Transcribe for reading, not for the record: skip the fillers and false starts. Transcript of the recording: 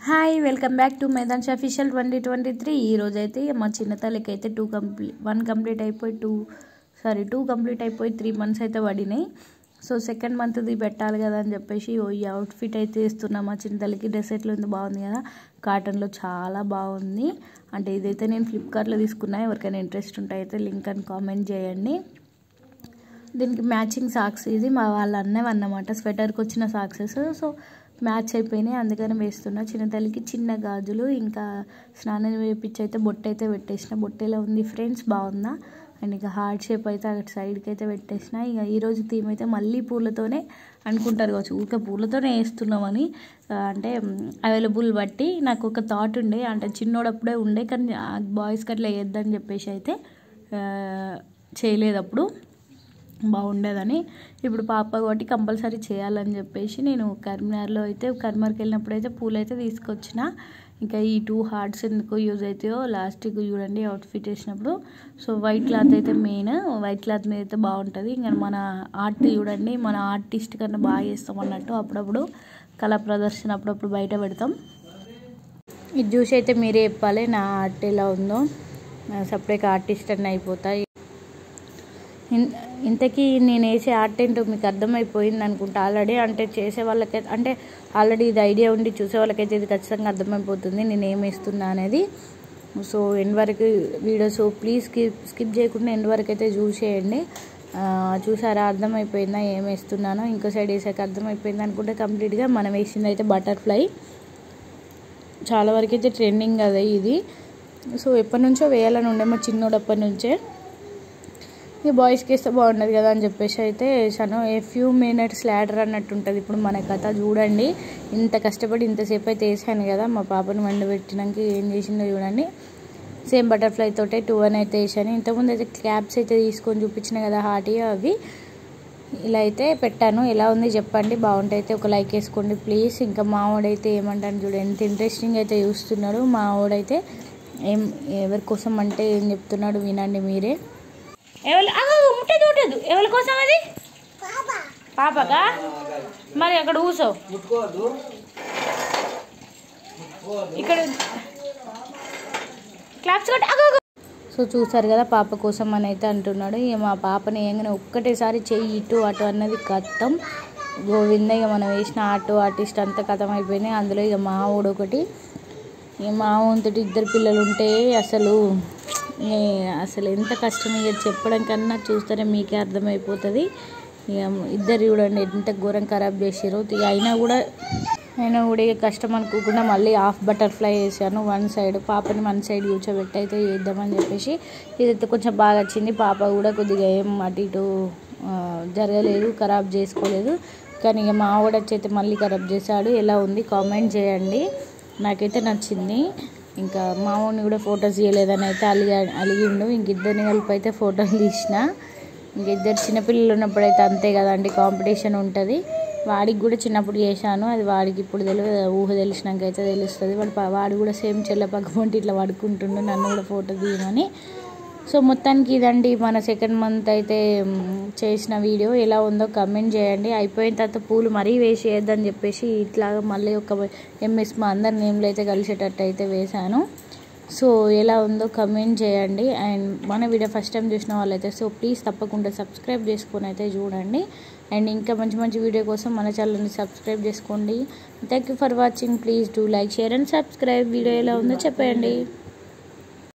Hi welcome back to Maidan official 2023. ఈరోజు అయితే మా చిన్న తల్లికి అయితే 1 కంప్లీట్ అయిపోయి 2 కంప్లీట్ అయిపోయి 3 months అయితే పడినాయి. సో సెకండ్ మంత్ది పెట్టాలి కదా అని చెప్పేసి ఈ అవుట్ఫిట్ అయితే ఇస్తున్నా. మా చిన్న తల్లికి డ్రెస్ ఎట్లా ఉంది, బాగుంది కదా, కాటన్లో చాలా బాగుంది. అంటే ఇదైతే నేను ఫ్లిప్కార్ట్లో తీసుకున్నా. ఎవరికైనా ఇంట్రెస్ట్ ఉంటే అయితే లింక్ అని కామెంట్ చేయండి. దీనికి మ్యాచింగ్ సాక్స్ ఇది మా వాళ్ళ అన్నమాట, స్వెటర్కి వచ్చిన సాక్సెస్. సో మ్యాచ్ అయిపోయినాయి, అందుకని వేస్తున్నా. చిన్న తల్లికి చిన్న గాజులు ఇంకా స్నానం వేపించి అయితే బొట్టు అయితే పెట్టేసిన. బొట్టు ఎలా ఉంది ఫ్రెండ్స్, బాగుందా? అండ్ ఇక హార్ట్ షేప్ అయితే అక్కడ సైడ్కి అయితే పెట్టేసిన. ఇక ఈరోజు థీమ్ అయితే మళ్ళీ పూలతోనే అనుకుంటారు కావచ్చు, ఊరికే పూలతోనే వేస్తున్నామని. అంటే అవైలబుల్ బట్టి నాకు ఒక థాట్ ఉండే, అంటే చిన్నోడప్పుడే ఉండే, కానీ బాయ్స్కి అట్లా వేయద్దని చెప్పేసి అయితే చేయలేదు. అప్పుడు బాగుండేదని. ఇప్పుడు పాప కాబట్టి కంపల్సరీ చేయాలని చెప్పేసి నేను కరీంనగర్కి వెళ్ళినప్పుడు అయితే పూలు అయితే తీసుకొచ్చిన. ఇంకా ఈ 2 హార్ట్స్ ఎందుకు యూజ్ అవుతాయో లాస్ట్కి చూడండి అవుట్ఫిట్ వేసినప్పుడు. సో వైట్ క్లాత్ అయితే మెయిన్, వైట్ క్లాత్ మీద అయితే బాగుంటుంది. ఇంకా మన ఆర్ట్ చూడండి, మన ఆర్టిస్ట్ కన్నా బాగా చేస్తాం అన్నట్టు. అప్పుడప్పుడు కళా ప్రదర్శన అప్పుడప్పుడు బయట పెడతాం. ఇది చూసి అయితే మీరే చెప్పాలి నా ఆర్ట్ ఎలా ఉందో. సపరేట్ ఆర్టిస్ట్ అన్నీ అయిపోతాయి. ఇంతకీ నేను వేసే ఆర్ట్ ఏంటో మీకు అర్థమైపోయింది అనుకుంటా ఆల్రెడీ. అంటే చేసే వాళ్ళకైతే, అంటే ఆల్రెడీ ఇది ఐడియా ఉండి చూసే వాళ్ళకైతే ఇది ఖచ్చితంగా అర్థమైపోతుంది నేను ఏం వేస్తున్నా అనేది. సో ఎండ్ వరకు వీడియోస్ ప్లీజ్ స్కిప్ చేయకుండా ఎండ్ వరకు అయితే చూసేయండి. చూసారా, అర్థమైపోయిందా ఏం వేస్తున్నానో? ఇంకో సైడ్ వేసాక అర్థమైపోయింది అనుకుంటే కంప్లీట్గా మనం వేసింది అయితే బటర్ఫ్లై. చాలా వరకు అయితే ట్రెండింగ్ కదా ఇది. సో ఎప్పటి నుంచో వేయాలని ఉండే మా చిన్నోడప్పటి నుంచే. ఈ బాయ్స్కి వేస్తే బాగుండదు కదా అని చెప్పేసి అయితే వేసాను. ఫ్యూ మినిట్స్ లాడర్ అన్నట్టు ఉంటుంది. ఇప్పుడు మన కథ చూడండి, ఇంత కష్టపడి ఇంతసేపు అయితే వేసాను కదా. మా పాపను వండబెట్టినాక ఏం చేసిందో చూడండి. సేమ్ బటర్ఫ్లై తోటే 2 అని అయితే వేసాను. ఇంతకుముందు అయితే క్యాప్స్ అయితే తీసుకొని చూపించిన కదా హార్టీ, అవి ఇలా అయితే పెట్టాను. ఎలా ఉంది చెప్పండి, బాగుంటే అయితే ఒక లైక్ వేసుకోండి ప్లీజ్. ఇంకా మా వాడైతే ఏమంటాను చూడండి, ఎంత ఇంట్రెస్టింగ్ అయితే చూస్తున్నాడు. మా వాడైతే ఎవరి కోసం అంటే ఏం చెప్తున్నాడు వినండి మీరే. ముట్టదు ఎవరి కోసం అది? పాపగా? మరి అక్కడ కూసో, ఇక్కడ క్లాప్స్ కొట్టి. సో చూసారు కదా, పాప కోసం అని అయితే అంటున్నాడు. ఇక మా పాపని ఏంగానే ఒక్కటేసారి చెయ్యి ఇటు అటు అన్నది కథం గోవింద. ఇక మనం వేసిన ఆర్టిస్ట్ అంతా కథం అయిపోయినాయి. అందులో ఇక మా ఊడు ఒకటి, ఇక మా ఊంతటి 2 పిల్లలు ఉంటే అసలు ఎంత కష్టం. ఇక చెప్పడం కన్నా చూస్తారే మీకే అర్థమైపోతుంది. ఇక ఇద్దరు చూడండి ఎంత ఘోరం ఖరాబ్ చేసారు. ఇక అయినా కూడా ఇక కష్టం అనుకోకుండా మళ్ళీ హాఫ్ బటర్ఫ్లై వేసాను. 1 సైడ్ పాపని 1 సైడ్ కూర్చోబెట్టి అయితే చేద్దామని చెప్పేసి ఇదైతే కొంచెం బాగా వచ్చింది. పాప కూడా కొద్దిగా ఏం అటు ఇటు జరగలేదు, ఖరాబ్ చేసుకోలేదు. కానీ ఇక మా వాడైతే మళ్ళీ ఖరాబ్ చేశాడు. ఎలా ఉంది కామెంట్ చేయండి. నాకైతే నచ్చింది. ఇంకా మా ఊరిని కూడా ఫొటోస్ తీయలేదని అయితే అలిగిండు. ఇద్దరిని కలిపి అయితే ఫోటోలు తీసిన. ఇద్దరు చిన్నపిల్లలు ఉన్నప్పుడు అయితే అంతే కదండి, కాంపిటీషన్ ఉంటుంది. వాడికి కూడా చిన్నప్పుడు చేశాను, అది వాడికి ఇప్పుడు తెలియదు, ఊహ తెలిసినాక అయితే తెలుస్తుంది. వాడు కూడా సేమ్ చెల్ల పక్కపొంటి ఇట్లా పడుకుంటుండు, నన్ను కూడా ఫోటో తీయమని. సో మొత్తానికి ఇదండి మన సెకండ్ మంత్ అయితే చేసిన వీడియో. ఎలా ఉందో కమెంట్ చేయండి. అయిపోయిన తర్వాత పూలు మరీ వేసేయద్దని చెప్పేసి ఇట్లాగా మళ్ళీ ఒక MS మా అందరి నేమ్లు అయితే కలిసేటట్టు అయితే వేశాను. సో ఎలా ఉందో కమెంట్ చేయండి. అండ్ మన వీడియో ఫస్ట్ టైం చూసిన వాళ్ళైతే సో ప్లీజ్ తప్పకుండా సబ్స్క్రైబ్ చేసుకొని అయితే చూడండి. అండ్ ఇంకా మంచి వీడియో కోసం మన ఛానల్ని సబ్స్క్రైబ్ చేసుకోండి. Thank you for watching. Please do like, share and subscribe. Video ఎలా ఉందో చెప్పండి.